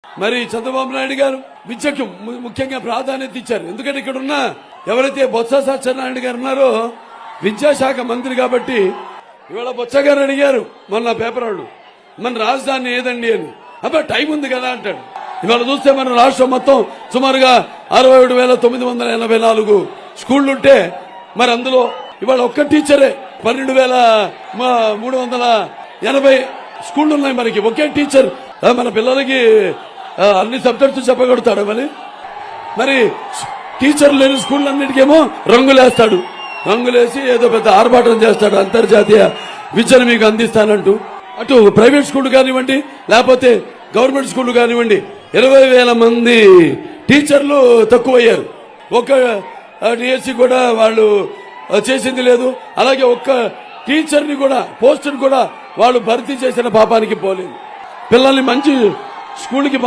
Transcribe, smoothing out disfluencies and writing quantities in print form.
మరి చంద్రబాబు నాయుడు గారు విద్యకు ముఖ్యంగా ప్రాధాన్యత ఇచ్చారు. ఎందుకంటే ఇక్కడ ఉన్న ఎవరైతే బొత్స సత్యనారాయణ గారు ఉన్నారో విద్యాశాఖ మంత్రి కాబట్టి ఇవాళ బొత్స గారు అడిగారు మొన్న పేపర్ వాళ్ళు, మన రాజధాని ఏదండి అని. అబ్బా టైం ఉంది కదా అంటాడు. ఇవాళ చూస్తే మన రాష్ట్రం మొత్తం సుమారుగా 67,984 స్కూళ్లుంటే మరి అందులో ఇవాళ ఒక్క టీచరే 12,380 స్కూళ్లు ఉన్నాయి. మనకి ఒకే టీచర్ మన పిల్లలకి అన్ని సబ్జెక్ట్స్ చెప్పగలుగుతాడు. మరి టీచర్ లేని స్కూళ్ళన్నిటికేమో రంగులేస్తాడు. రంగులేసి ఏదో పెద్ద ఆర్భాటం చేస్తాడు, అంతర్జాతీయ విద్యను మీకు అందిస్తానంటూ. అటు ప్రైవేట్ స్కూల్ కానివ్వండి లేకపోతే గవర్నమెంట్ స్కూల్ కానివ్వండి 20,000 మంది టీచర్లు తక్కువయ్యారు. ఒక్క డిఎస్సి కూడా వాళ్ళు చేసింది లేదు. అలాగే ఒక్క టీచర్ని కూడా పోస్టును కూడా వాళ్ళు భర్తీ చేసిన పాపానికి పోలేదు. పిల్లల్ని మంచి స్కూల్కి